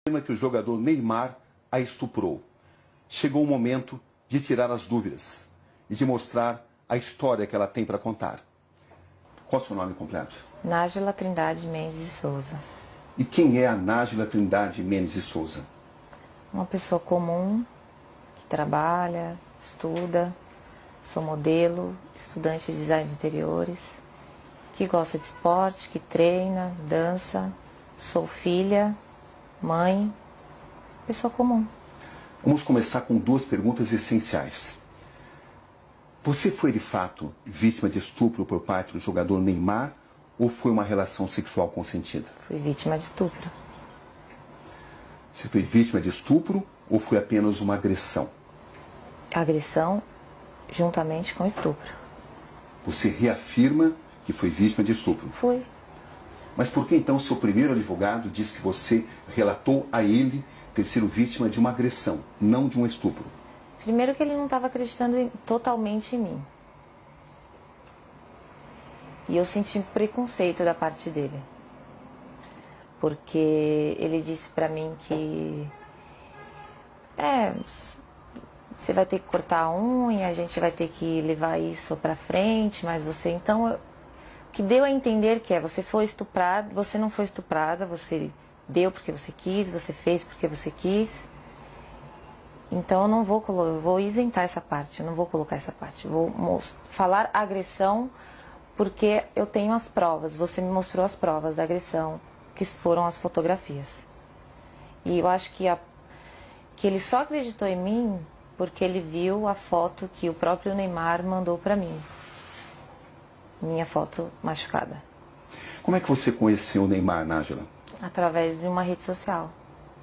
afirma que o jogador Neymar a estuprou. Chegou o momento de tirar as dúvidas e de mostrar a história que ela tem para contar. Qual é o seu nome completo? Nájila Trindade Mendes de Souza. E quem é a Nájila Trindade Mendes de Souza? Uma pessoa comum, que trabalha, estuda, sou modelo, estudante de design de interiores, que gosta de esporte, que treina, dança, sou filha, mãe, pessoa comum. Vamos começar com duas perguntas essenciais. Você foi de fato vítima de estupro por parte do jogador Neymar ou foi uma relação sexual consentida? Fui vítima de estupro. Você foi vítima de estupro ou foi apenas uma agressão? Agressão juntamente com estupro. Você reafirma que foi vítima de estupro? Fui. Mas por que então seu primeiro advogado diz que você relatou a ele ter sido vítima de uma agressão, não de um estupro? Primeiro que ele não estava acreditando totalmente em mim. E eu senti preconceito da parte dele. Porque ele disse pra mim que... você vai ter que cortar a unha, a gente vai ter que levar isso pra frente, mas você... Então, o que deu a entender que você foi estuprada, você não foi estuprada, você deu porque você quis, você fez porque você quis. Então, eu não vou eu vou isentar essa parte, eu não vou colocar essa parte. Vou falar agressão porque eu tenho as provas, você me mostrou as provas da agressão, que foram as fotografias. E eu acho que ele só acreditou em mim porque ele viu a foto que o próprio Neymar mandou pra mim. Minha foto machucada. Como é que você conheceu o Neymar, Nájila? Através de uma rede social.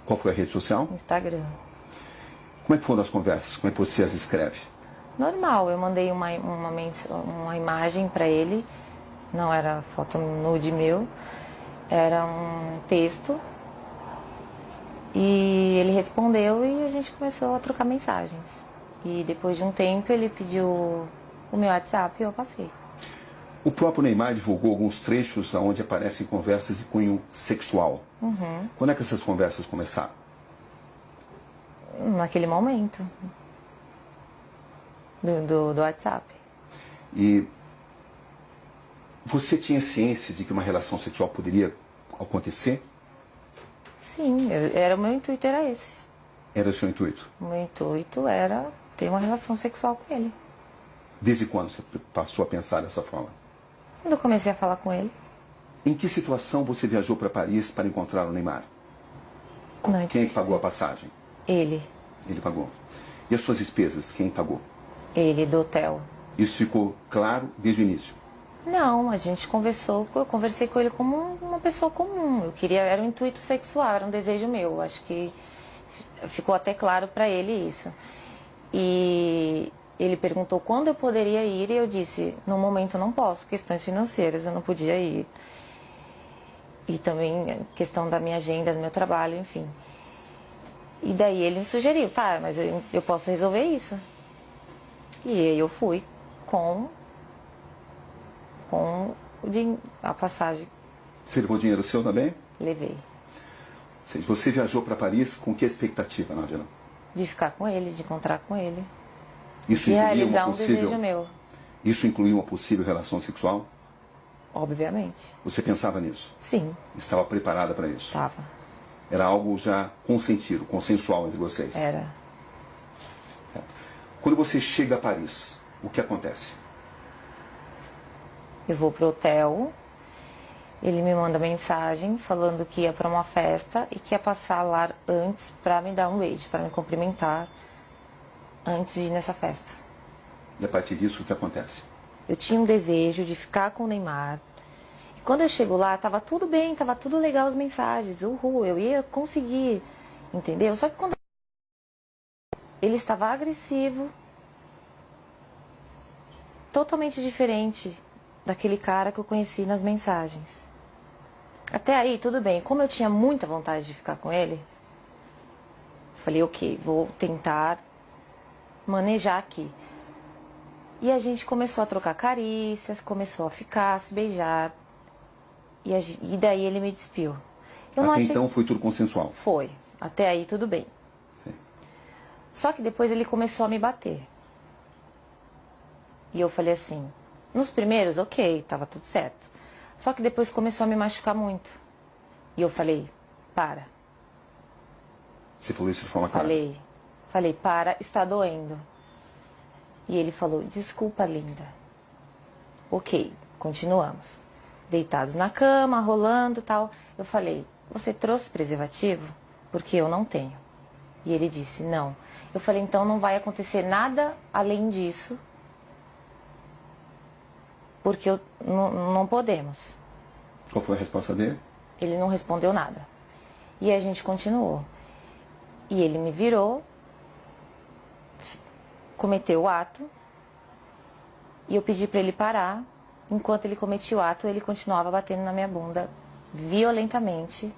Qual foi a rede social? Instagram. Como é que foram as conversas? Como é que você as escreve? Normal, eu mandei uma imagem pra ele, não era foto nude meu, era um texto. E ele respondeu e a gente começou a trocar mensagens. E depois de um tempo ele pediu o meu WhatsApp e eu passei. O próprio Neymar divulgou alguns trechos onde aparecem conversas de cunho sexual. Uhum. Quando é que essas conversas começaram? Naquele momento. Do WhatsApp. E você tinha ciência de que uma relação sexual poderia acontecer? Sim, o meu intuito era esse. Era o seu intuito? O meu intuito era ter uma relação sexual com ele. Desde quando você passou a pensar dessa forma? Quando eu comecei a falar com ele. Em que situação você viajou para Paris para encontrar o Neymar? Não, Quem é que pagou a passagem? Ele. Ele pagou. E as suas despesas, quem pagou? Ele, do hotel. Isso ficou claro desde o início? Não, a gente conversou, eu conversei com ele como uma pessoa comum. Eu queria, era um intuito sexual, era um desejo meu. Acho que ficou até claro para ele isso. E ele perguntou quando eu poderia ir e eu disse, no momento eu não posso, questões financeiras, eu não podia ir. E também questão da minha agenda, do meu trabalho, enfim. E daí ele me sugeriu, tá, mas eu posso resolver isso. E aí eu fui com a passagem. Você levou dinheiro seu também? Levei. Você viajou para Paris com que expectativa, Nájila? De ficar com ele, de encontrar com ele. Isso De incluía realizar uma um desejo meu. Isso incluía uma possível relação sexual? Obviamente. Você pensava nisso? Sim. Estava preparada para isso? Estava. Era algo já consentido, consensual entre vocês? Era. Quando você chega a Paris, o que acontece? Eu vou pro hotel, ele me manda mensagem falando que ia para uma festa e que ia passar lá antes para me dar um beijo, para me cumprimentar antes de ir nessa festa. E a partir disso, o que acontece? Eu tinha um desejo de ficar com o Neymar. E quando eu chego lá, tava tudo bem, tava tudo legal as mensagens. Uhul, eu ia conseguir, entendeu? Só que quando ele estava agressivo, totalmente diferente daquele cara que eu conheci nas mensagens. Até aí, tudo bem. Como eu tinha muita vontade de ficar com ele, falei, ok, vou tentar manejar aqui. E a gente começou a trocar carícias, começou a ficar, a se beijar. E daí ele me despiu. Eu não Até achei... então foi tudo consensual? Foi. Até aí tudo bem. Sim. Só que depois ele começou a me bater. E eu falei assim, nos primeiros, ok, tava tudo certo. Só que depois começou a me machucar muito. E eu falei, para. Você falou isso de forma clara? Falei, para, está doendo. E ele falou, desculpa, linda. Ok, continuamos. Deitados na cama, rolando e tal. Eu falei, você trouxe preservativo? Porque eu não tenho. E ele disse, não. Eu falei, então não vai acontecer nada além disso. Porque não podemos. Qual foi a resposta dele? Ele não respondeu nada. E a gente continuou. E ele me virou, cometeu o ato, e eu pedi para ele parar. Enquanto ele cometia o ato, ele continuava batendo na minha bunda violentamente.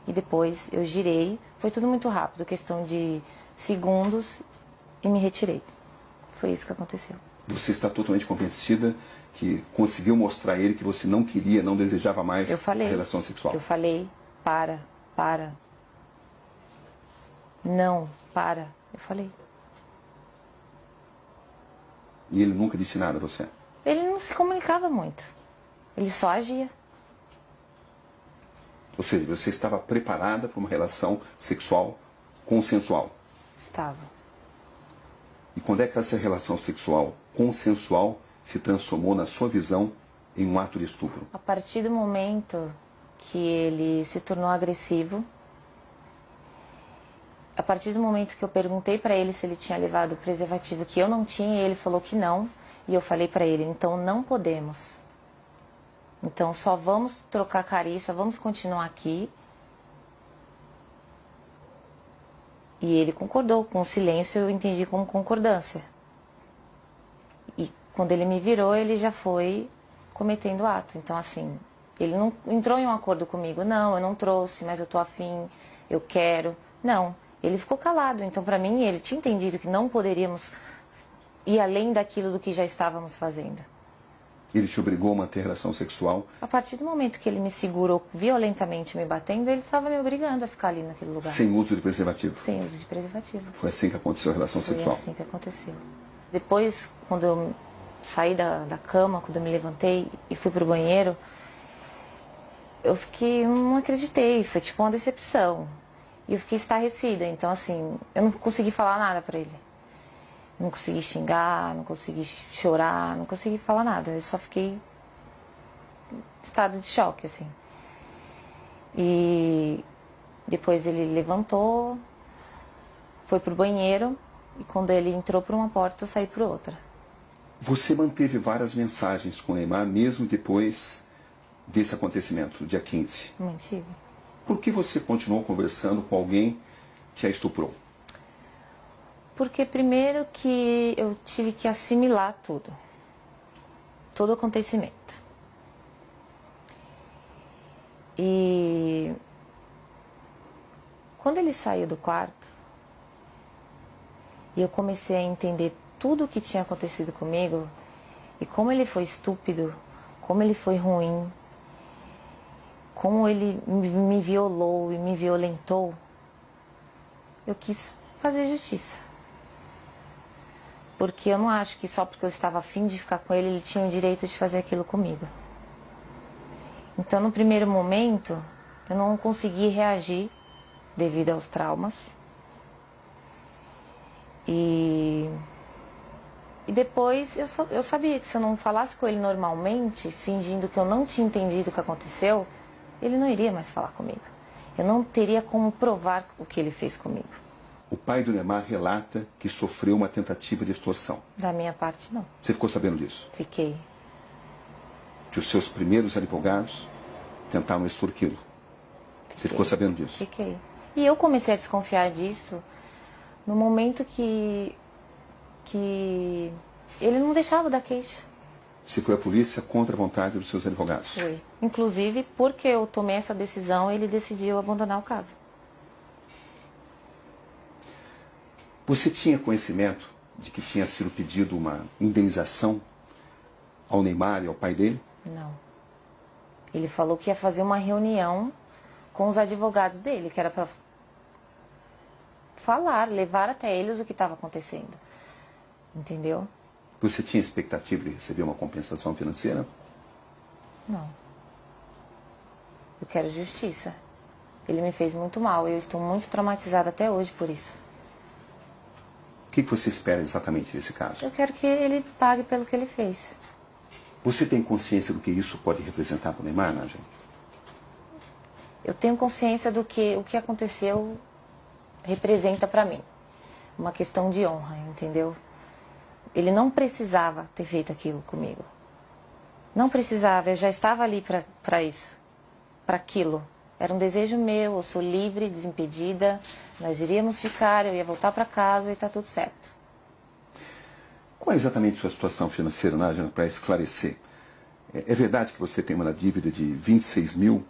E depois eu girei. Foi tudo muito rápido, questão de segundos, e me retirei. Foi isso que aconteceu. Você está totalmente convencida que conseguiu mostrar a ele que você não queria, não desejava mais a relação sexual? Eu falei, para. Não, para. Eu falei. E ele nunca disse nada a você? Ele não se comunicava muito. Ele só agia. Ou seja, você estava preparada para uma relação sexual consensual? Estava. E quando é que essa relação sexual consensual se transformou, na sua visão, em um ato de estupro? A partir do momento que ele se tornou agressivo, a partir do momento que eu perguntei para ele se ele tinha levado o preservativo, que eu não tinha, e ele falou que não, e eu falei para ele, então não podemos. Então só vamos trocar carícia, vamos continuar aqui. E ele concordou, com o silêncio eu entendi como concordância. E quando ele me virou, ele já foi cometendo o ato. Então assim, ele não entrou em um acordo comigo, não, eu não trouxe, mas eu tô afim, eu quero. Não, ele ficou calado. Então para mim, ele tinha entendido que não poderíamos ir além daquilo do que já estávamos fazendo. Ele te obrigou a manter relação sexual? A partir do momento que ele me segurou violentamente me batendo, ele estava me obrigando a ficar ali naquele lugar. Sem uso de preservativo? Sem uso de preservativo. Foi assim que aconteceu a relação sexual? Foi assim que aconteceu. Depois, quando eu saí da cama, quando eu me levantei e fui pro banheiro, eu fiquei, não acreditei, foi tipo uma decepção. E eu fiquei estarrecida, então assim, eu não consegui falar nada pra ele. Não consegui xingar, não consegui chorar, não consegui falar nada. Eu só fiquei em estado de choque, assim. E depois ele levantou, foi pro banheiro, e quando ele entrou por uma porta, eu saí por outra. Você manteve várias mensagens com o Neymar, mesmo depois desse acontecimento, dia 15? Mantive. Por que você continuou conversando com alguém que a estuprou? Porque primeiro que eu tive que assimilar tudo. Todo o acontecimento. E quando ele saiu do quarto, e eu comecei a entender tudo o que tinha acontecido comigo, e como ele foi estúpido, como ele foi ruim, como ele me violou e me violentou, eu quis fazer justiça. Porque eu não acho que só porque eu estava afim de ficar com ele, ele tinha o direito de fazer aquilo comigo. Então, no primeiro momento, eu não consegui reagir devido aos traumas. E depois eu sabia que se eu não falasse com ele normalmente, fingindo que eu não tinha entendido o que aconteceu, ele não iria mais falar comigo. Eu não teria como provar o que ele fez comigo. O pai do Neymar relata que sofreu uma tentativa de extorsão. Da minha parte, não. Você ficou sabendo disso? Fiquei. Que os seus primeiros advogados tentaram extorquí-lo. Você ficou sabendo disso? Fiquei. E eu comecei a desconfiar disso no momento que ele não deixava dar queixa. Você foi à polícia contra a vontade dos seus advogados? Foi. Inclusive, porque eu tomei essa decisão, ele decidiu abandonar o caso. Você tinha conhecimento de que tinha sido pedido uma indenização ao Neymar e ao pai dele? Não. Ele falou que ia fazer uma reunião com os advogados dele, que era para falar, levar até eles o que estava acontecendo. Entendeu? Você tinha expectativa de receber uma compensação financeira? Não. Eu quero justiça. Ele me fez muito mal. Eu estou muito traumatizada até hoje por isso. O que você espera exatamente desse caso? Eu quero que ele pague pelo que ele fez. Você tem consciência do que isso pode representar para o Neymar, Nádia? Eu tenho consciência do que o que aconteceu representa para mim. Uma questão de honra, entendeu? Ele não precisava ter feito aquilo comigo. Não precisava, eu já estava ali para isso, para aquilo. Era um desejo meu, eu sou livre, desimpedida, nós iríamos ficar, eu ia voltar para casa e está tudo certo. Qual é exatamente a sua situação financeira, Nádia, para esclarecer? É verdade que você tem uma dívida de 26 mil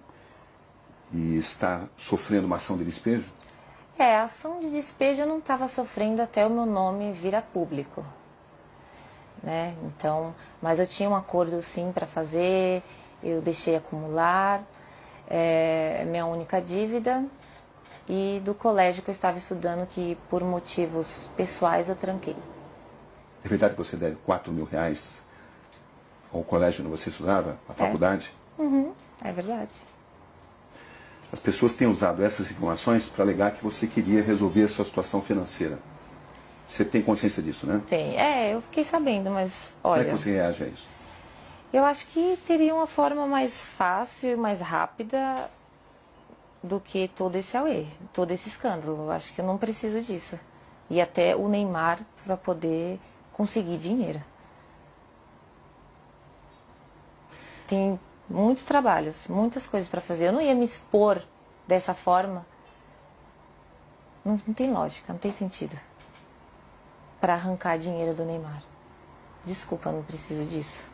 e está sofrendo uma ação de despejo? A ação de despejo eu não estava sofrendo até o meu nome vir a público. Né? Então, mas eu tinha um acordo sim para fazer, eu deixei acumular, é minha única dívida, e do colégio que eu estava estudando, que por motivos pessoais eu tranquei. É verdade que você deve 4 mil reais ao colégio onde você estudava, à faculdade? Uhum, é verdade. As pessoas têm usado essas informações para alegar que você queria resolver a sua situação financeira. Você tem consciência disso, né? Tem. Eu fiquei sabendo, mas Como é olha... que você reage a isso? Eu acho que teria uma forma mais fácil, mais rápida do que todo esse auê, todo esse escândalo. Eu acho que eu não preciso disso. E até o Neymar para poder conseguir dinheiro. Tem muitos trabalhos, muitas coisas para fazer. Eu não ia me expor dessa forma. Não tem lógica, não tem sentido. Para arrancar dinheiro do Neymar. Desculpa, eu não preciso disso.